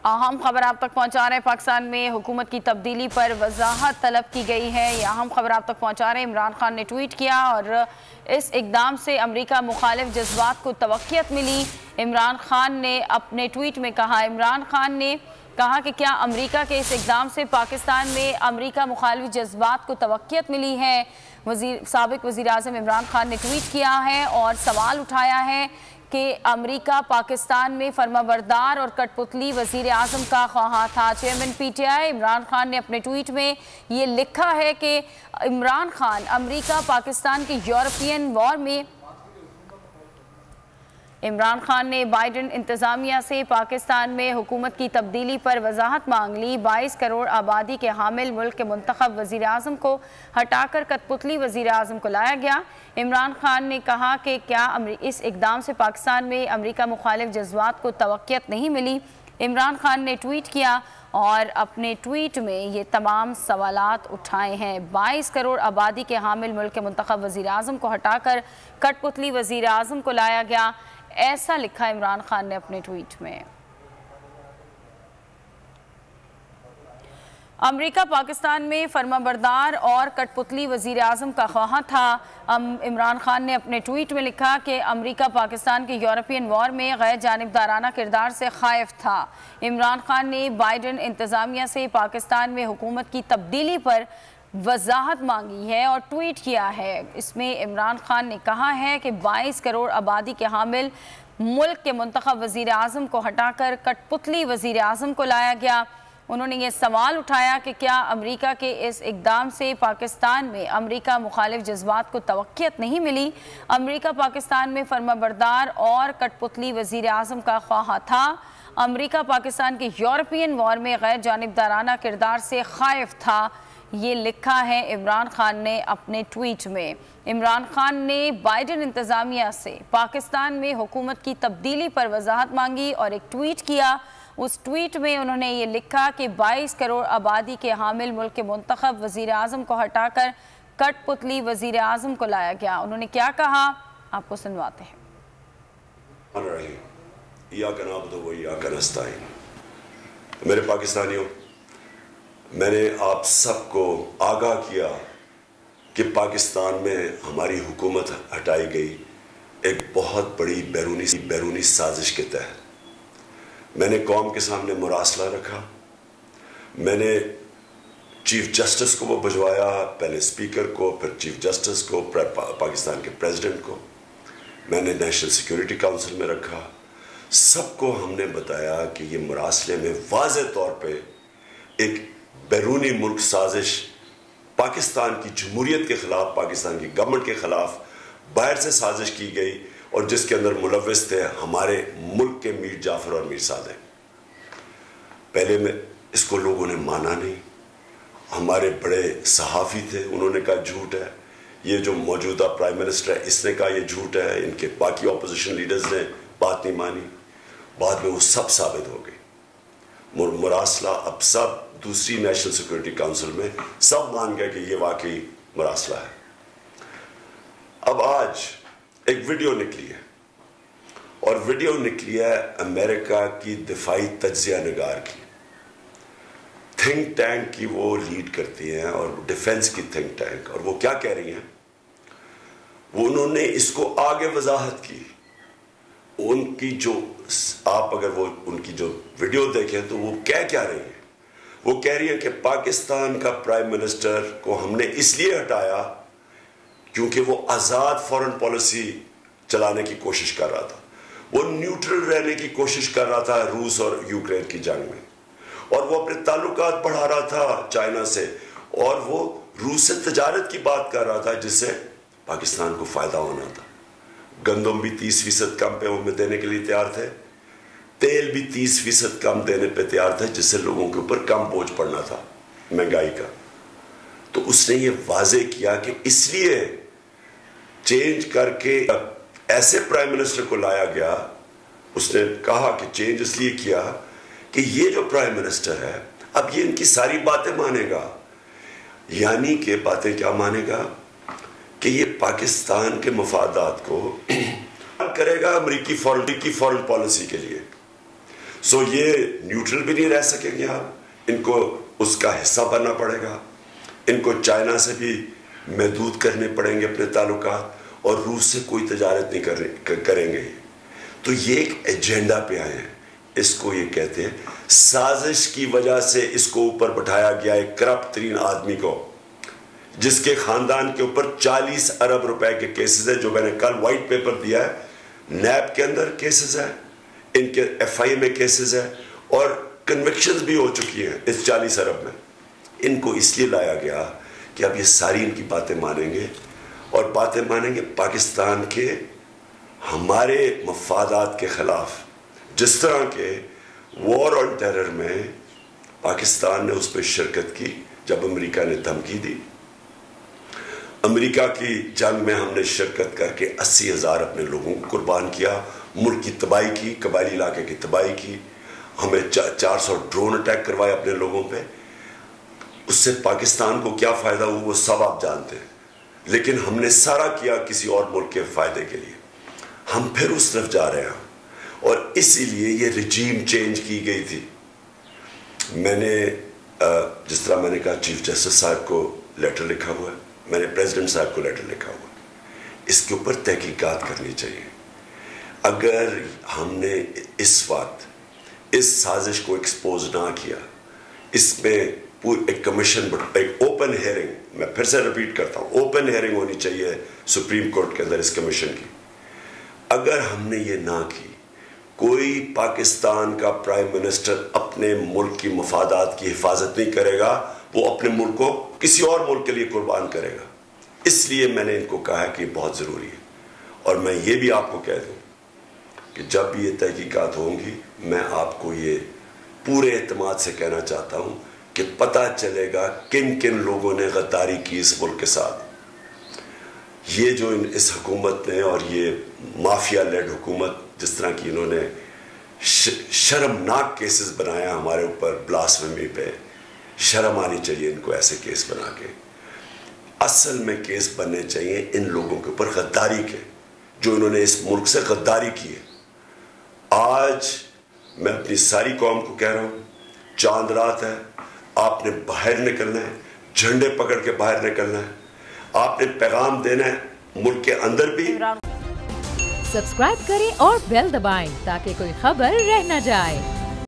अहम खबर आप तक पहुंचा रहे हैं। पाकिस्तान में हुकूमत की तब्दीली पर वजाहत तलब की गई है। यह अहम खबर आप तक पहुंचा रहे हैं। इमरान खान ने ट्वीट किया और इस इकदाम से अमरीका मुखालिफ जज्बात को तवक्कियत मिली। इमरान खान ने अपने ट्वीट में कहा, इमरान खान ने कहा कि क्या अमरीका के इस इकदाम से पाकिस्तान में अमरीका मुखालिफ जज्बात को तवक्कियत मिली है। साबिक वज़ीर आज़म इमरान खान ने ट्वीट किया है और सवाल उठाया है कि अमरीका पाकिस्तान में फर्माबरदार और कठपुतली वज़ीर आज़म का ख्वाहा था। चेयरमैन पीटीआई इमरान खान ने अपने ट्वीट में ये लिखा है कि इमरान खान अमरीका पाकिस्तान के यूरोपियन वॉर में इमरान खान ने बाइडन इंतज़ामिया से पाकिस्तान में हुकूमत की तब्दीली पर वजाहत मांग ली। 22 करोड़ आबादी के हामिल मुल्क के मुंतखब वज़ीर आज़म को हटाकर कठपुतली वज़ीर आज़म को लाया गया। इमरान खान ने कहा कि क्या इस इकदाम से पाकिस्तान में अमरीका मुखालिफ जज्बात को तवक्कियत नहीं मिली। इमरान खान ने ट्वीट किया और अपने ट्वीट में ये तमाम सवालात उठाए हैं। 22 करोड़ आबादी के हामिल मुल्क के मुंतखब वज़ीर आज़म को हटाकर कठपुतली वज़ीर आज़म को लाया गया, ऐसा लिखा इमरान खान ने अपने ट्वीट में। अमरीका पाकिस्तान में फर्माबरदार और कठपुतली वज़ीर आज़म का ख्वाहा था। इमरान खान ने अपने ट्वीट में लिखा कि अमरीका पाकिस्तान के यूरोपियन वॉर में गैर जानिबदाराना किरदार से खाइफ था। इमरान खान ने बाइडन इंतज़ामिया से पाकिस्तान में हुकूमत की तब्दीली पर वजाहत मांगी है और ट्वीट किया है। इसमें इमरान खान ने कहा है कि 22 करोड़ आबादी के हामिल मुल्क के मुंतखब वज़ीर आज़म को हटाकर कठपुतली वज़ीर आज़म को लाया गया। उन्होंने ये सवाल उठाया कि क्या अमरीका के इस इकदाम से पाकिस्तान में अमरीका मुखालिफ जज्बात को तवक्कियत नहीं मिली। अमरीका पाकिस्तान में फर्माबरदार और कठपुतली वज़ीर आज़म का ख्वाहा था। अमरीका पाकिस्तान के यूरोपियन वॉर में गैर जानिबदाराना किरदार से खाइफ था, ये लिखा है इमरान खान ने अपने ट्वीट में। इमरान खान ने बाइडन इंतज़ामिया से पाकिस्तान में हुकूमत की तब्दीली पर वजाहत मांगी और एक ट्वीट किया। उस ट्वीट में उन्होंने ये लिखा कि 22 करोड़ आबादी के हामिल मुल्क के मुंतखब वज़ीर आज़म को हटाकर कठपुतली वज़ीर आज़म को लाया गया। उन्होंने क्या कहा, आपको सुनवाते हैं। मेरे पाकिस्तानियों, मैंने आप सबको आगाह किया कि पाकिस्तान में हमारी हुकूमत हटाई गई एक बहुत बड़ी बैरूनी साजिश के तहत। मैंने कौम के सामने मुरासला रखा। मैंने चीफ जस्टिस को वो भिजवाया, पहले स्पीकर को, फिर चीफ जस्टिस को, पाकिस्तान के प्रेसिडेंट को। मैंने नेशनल सिक्योरिटी काउंसिल में रखा। सबको हमने बताया कि ये मुरासले में वाज़े तौर पे एक बैरूनी मुल्क साजिश पाकिस्तान की जमहूरियत के खिलाफ, पाकिस्तान की गवर्नमेंट के खिलाफ बाहर से साजिश की गई और जिसके अंदर मुलव्विस थे हमारे मुल्क के मीर जाफर और मीर सादेक। पहले में इसको लोगों ने माना नहीं। हमारे बड़े सहाफ़ी थे, उन्होंने कहा झूठ है। ये जो मौजूदा प्राइम मिनिस्टर है इसने कहा ये झूठ है। इनके बाकी अपोजिशन लीडर्स ने बात नहीं मानी। बाद में वो सब साबित हो गई। मुरासला अब सब दूसरी नेशनल सिक्योरिटी काउंसिल में सब मान गए कि ये वाकई मुरासला है। अब आज एक वीडियो निकली है और वीडियो निकली है अमेरिका की दिफाई तज्जिया निगार की। थिंक टैंक की वो लीड करती हैं और डिफेंस की थिंक टैंक। और वो क्या कह रही हैं, वो उन्होंने इसको आगे वजाहत की। उनकी जो आप अगर वो उनकी जो वीडियो देखें तो वो क्या रही है, वो कह रही है कि पाकिस्तान का प्राइम मिनिस्टर को हमने इसलिए हटाया क्योंकि वो आज़ाद फॉरेन पॉलिसी चलाने की कोशिश कर रहा था। वो न्यूट्रल रहने की कोशिश कर रहा था रूस और यूक्रेन की जंग में, और वो अपने ताल्लुकात बढ़ा रहा था चाइना से, और वो रूस से तजारत की बात कर रहा था जिससे पाकिस्तान को फ़ायदा होना था। गंदम भी 30% कम पे में देने के लिए तैयार थे, तेल भी 30% कम देने पे तैयार थे जिससे लोगों के ऊपर कम बोझ पड़ना था महंगाई का। तो उसने ये वाजे किया कि इसलिए चेंज करके ऐसे प्राइम मिनिस्टर को लाया गया। उसने कहा कि चेंज इसलिए किया कि ये जो प्राइम मिनिस्टर है अब ये इनकी सारी बातें मानेगा। यानी कि बातें क्या मानेगा कि ये पाकिस्तान के मफादात को करेगा अमेरिकी फॉरेन पॉलिसी के लिए। सो ये न्यूट्रल भी नहीं रह सकेंगे आप, इनको उसका हिस्सा बनना पड़ेगा, इनको चाइना से भी महदूद करने पड़ेंगे अपने ताल्लुकात, और रूस से कोई तजारत नहीं करेंगे। तो ये एक एजेंडा पे आए हैं, इसको ये कहते हैं साजिश की वजह से इसको ऊपर बैठाया गया एक करप्ट तरीन आदमी को, जिसके खानदान के ऊपर 40 अरब रुपए के केसेस है, जो मैंने कल व्हाइट पेपर दिया है। नैब के अंदर केसेस है, इनके FI में केसेस है, और कन्विक्शंस भी हो चुकी हैं इस 40 अरब में। इनको इसलिए लाया गया कि अब ये सारी इनकी बातें मानेंगे, और बातें मानेंगे पाकिस्तान के हमारे मफादात के खिलाफ। जिस तरह के वॉर ऑन टेरर में पाकिस्तान ने उस पर शिरकत की जब अमेरिका ने धमकी दी, अमेरिका की जंग में हमने शिरकत करके 80,000 अपने लोगों को कुर्बान किया, मुल्क की तबाही की, कबायली इलाके की तबाही की, हमें 400 ड्रोन अटैक करवाए अपने लोगों पे। उससे पाकिस्तान को क्या फ़ायदा हुआ वो सब आप जानते हैं, लेकिन हमने सारा किया किसी और मुल्क के फ़ायदे के लिए। हम फिर उस तरफ जा रहे हैं, और इसीलिए ये रिजीम चेंज की गई थी। मैंने जिस तरह मैंने कहा चीफ जस्टिस साहब को लेटर लिखा हुआ है, मैंने प्रेसिडेंट साहब को लेटर लिखा हुआ है, इसके ऊपर तहकीकात करनी चाहिए। अगर हमने इस वक्त इस साजिश को एक्सपोज ना किया, इसमें एक कमीशन, एक ओपन हेयरिंग, मैं फिर से रिपीट करता हूँ, ओपन हेयरिंग होनी चाहिए सुप्रीम कोर्ट के अंदर इस कमीशन की। अगर हमने ये ना की, कोई पाकिस्तान का प्राइम मिनिस्टर अपने मुल्क की मफादात की हिफाजत नहीं करेगा, वो अपने मुल्क को किसी और मुल्क के लिए कुर्बान करेगा। इसलिए मैंने इनको कहा कि बहुत ज़रूरी है। और मैं ये भी आपको कह दूँ कि जब भी ये तहकीकात होंगी, मैं आपको ये पूरे एतमाद से कहना चाहता हूँ कि पता चलेगा किन किन लोगों ने गद्दारी की इस मुल्क के साथ। ये जो इस हुकूमत ने, और ये माफिया लेड हुकूमत, जिस तरह की इन्होंने शर्मनाक केसेस बनाया हमारे ऊपर, ब्लास्फेमी पे, शर्म आनी चाहिए इनको ऐसे केस बना के। असल में केस बनने चाहिए इन लोगों के ऊपर गद्दारी के, जो इन्होंने इस मुल्क से गद्दारी की है। आज मैं अपनी सारी कौम को कह रहा हूँ, चांद रात है, आपने बाहर निकलना है, झंडे पकड़ के बाहर निकलना है, आपने पैगाम देना है मुल्क के अंदर भी। सब्सक्राइब करें और बेल दबाएं ताकि कोई खबर रह न जाए।